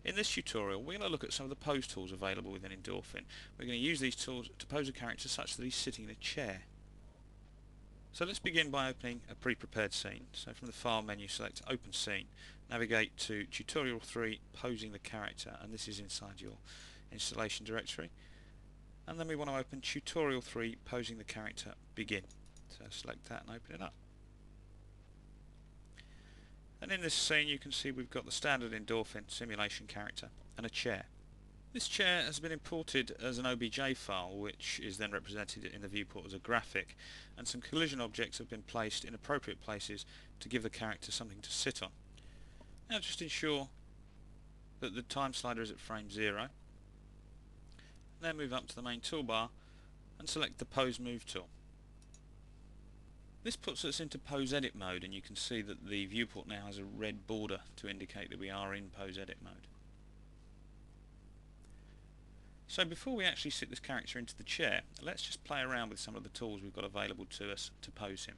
In this tutorial we're going to look at some of the pose tools available within Endorphin. We're going to use these tools to pose a character such that he's sitting in a chair. So let's begin by opening a pre-prepared scene. So from the File menu select Open Scene, navigate to Tutorial 3 Posing the Character, and this is inside your installation directory. And then we want to open Tutorial 3 Posing the Character Begin. So select that and open it up. And in this scene you can see we've got the standard Endorphin simulation character and a chair. This chair has been imported as an OBJ file, which is then represented in the viewport as a graphic, and some collision objects have been placed in appropriate places to give the character something to sit on. Now just ensure that the time slider is at frame 0, then move up to the main toolbar and select the Pose Move tool. This puts us into pose edit mode, and you can see that the viewport now has a red border to indicate that we are in pose edit mode. So before we actually sit this character into the chair, let's just play around with some of the tools we've got available to us to pose him.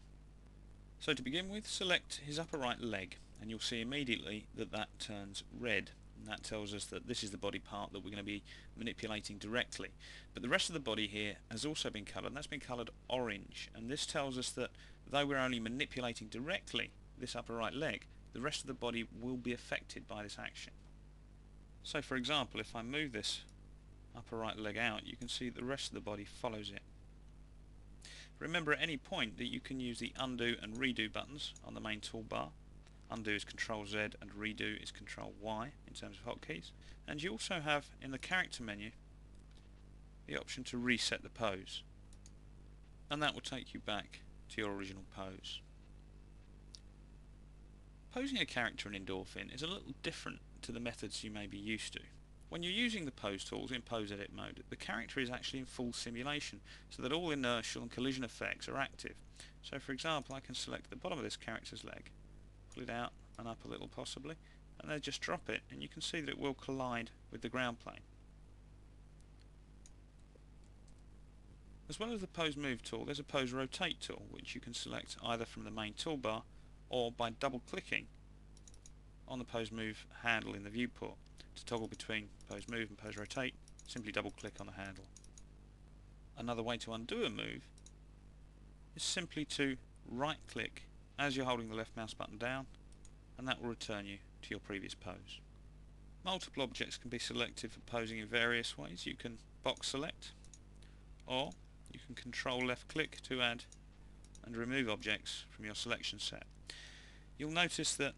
So to begin with, select his upper right leg, and you'll see immediately that that turns red, and that tells us that this is the body part that we're going to be manipulating directly. But the rest of the body here has also been coloured, and that's been coloured orange, and this tells us that though we're only manipulating directly this upper right leg, the rest of the body will be affected by this action. So for example, if I move this upper right leg out, you can see the rest of the body follows it. Remember at any point that you can use the undo and redo buttons on the main toolbar. Undo is Ctrl Z and redo is Ctrl Y in terms of hotkeys. And you also have in the character menu the option to reset the pose, and that will take you back to your original pose. Posing a character in Endorphin is a little different to the methods you may be used to. When you're using the pose tools in pose edit mode, the character is actually in full simulation, so that all inertial and collision effects are active. So for example, I can select the bottom of this character's leg, pull it out and up a little possibly, and then just drop it, and you can see that it will collide with the ground plane. As well as the pose move tool, there's a pose rotate tool, which you can select either from the main toolbar or by double clicking on the pose move handle in the viewport. To toggle between pose move and pose rotate, simply double click on the handle. Another way to undo a move is simply to right click as you're holding the left mouse button down, and that will return you to your previous pose. Multiple objects can be selected for posing in various ways. You can box select, or you can control left click to add and remove objects from your selection set. You'll notice that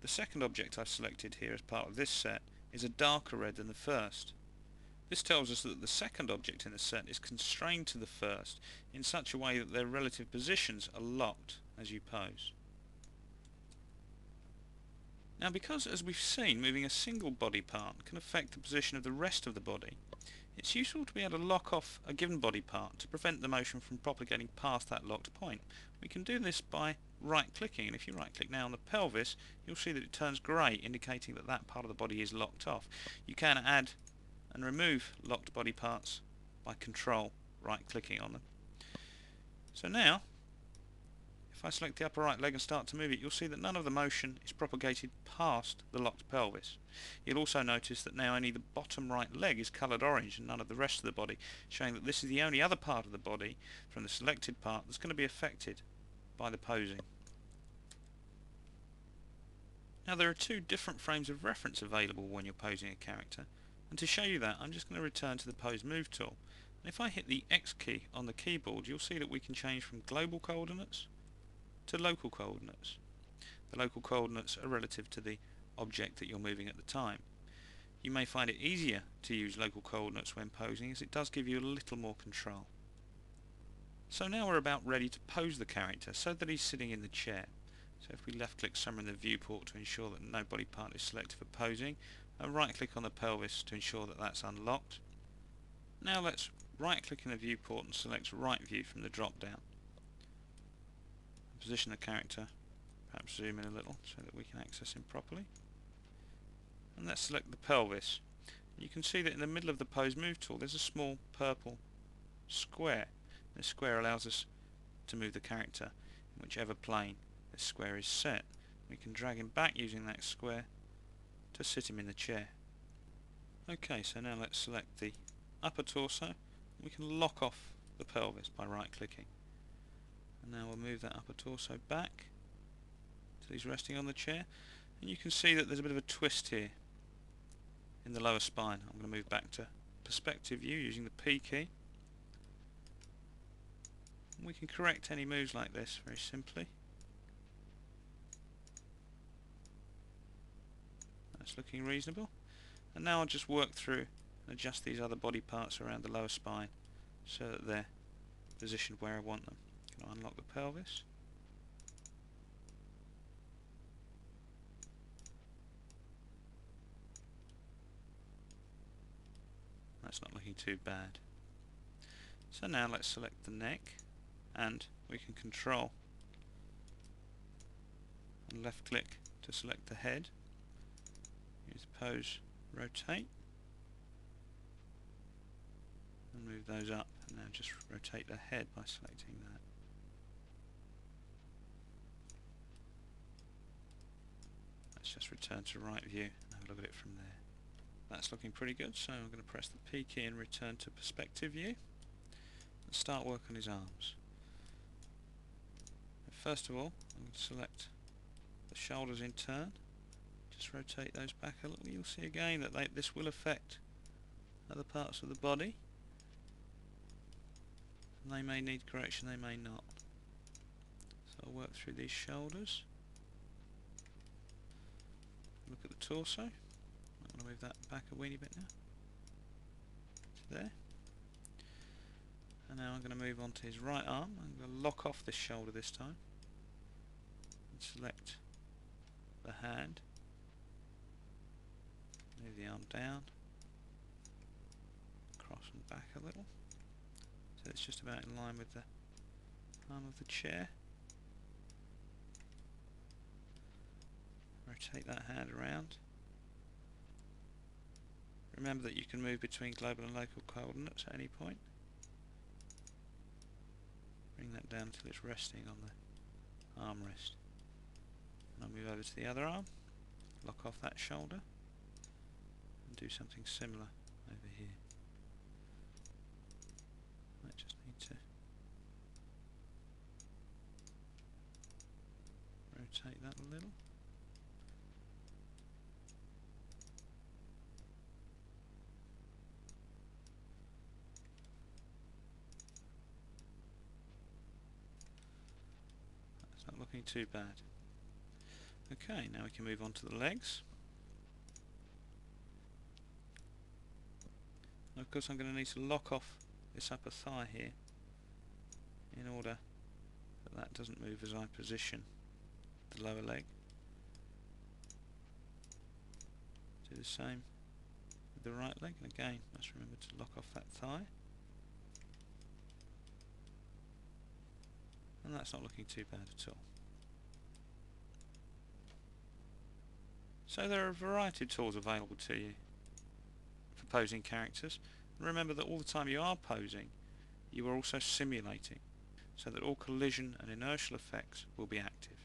the second object I've selected here as part of this set is a darker red than the first. This tells us that the second object in the set is constrained to the first in such a way that their relative positions are locked as you pose. Now because, as we've seen, moving a single body part can affect the position of the rest of the body, it's useful to be able to lock off a given body part to prevent the motion from propagating past that locked point. We can do this by right clicking, and if you right click now on the pelvis, you'll see that it turns grey, indicating that that part of the body is locked off. You can add and remove locked body parts by control right clicking on them. So now if I select the upper right leg and start to move it, you'll see that none of the motion is propagated past the locked pelvis. You'll also notice that now only the bottom right leg is coloured orange and none of the rest of the body, showing that this is the only other part of the body from the selected part that's going to be affected by the posing. Now there are two different frames of reference available when you're posing a character, and to show you that I'm just going to return to the pose move tool, and if I hit the X key on the keyboard, you'll see that we can change from global coordinates to local coordinates. The local coordinates are relative to the object that you're moving at the time. You may find it easier to use local coordinates when posing, as it does give you a little more control. So now we're about ready to pose the character so that he's sitting in the chair. So if we left click somewhere in the viewport to ensure that no body part is selected for posing, and right click on the pelvis to ensure that that's unlocked. Now let's right click in the viewport and select right view from the drop down. Position the character, perhaps zoom in a little so that we can access him properly, and let's select the pelvis. You can see that in the middle of the pose move tool there's a small purple square. This square allows us to move the character in whichever plane this square is set. We can drag him back using that square to sit him in the chair. Okay, so now let's select the upper torso. We can lock off the pelvis by right clicking. And now we'll move that upper torso back till he's resting on the chair. And you can see that there's a bit of a twist here in the lower spine. I'm going to move back to perspective view using the P key. And we can correct any moves like this very simply. That's looking reasonable. And now I'll just work through and adjust these other body parts around the lower spine so that they're positioned where I want them. Can I unlock the pelvis? That's not looking too bad. So now let's select the neck, and we can control and left click to select the head. Use the pose rotate and move those up, and now just rotate the head by selecting that. Let's just return to right view and have a look at it from there. That's looking pretty good, so I'm going to press the P key and return to perspective view and start work on his arms. First of all, I'm going to select the shoulders in turn. Just rotate those back a little. You'll see again that this will affect other parts of the body. And they may need correction, they may not. So I'll work through these shoulders. Look at the torso. I'm going to move that back a weeny bit now. To there. And now I'm going to move on to his right arm. I'm going to lock off this shoulder this time. And select the hand. Move the arm down. Cross and back a little. So it's just about in line with the arm of the chair. Rotate that hand around. Remember that you can move between global and local coordinates at any point. Bring that down until it's resting on the armrest. And I'll move over to the other arm, lock off that shoulder, and do something similar over here. I just need to rotate that a little. Not looking too bad. Okay, now we can move on to the legs. And of course I'm going to need to lock off this upper thigh here in order that that doesn't move as I position the lower leg. Do the same with the right leg, and again must remember to lock off that thigh. And that's not looking too bad at all. So there are a variety of tools available to you for posing characters. And remember that all the time you are posing, you are also simulating, so that all collision and inertial effects will be active.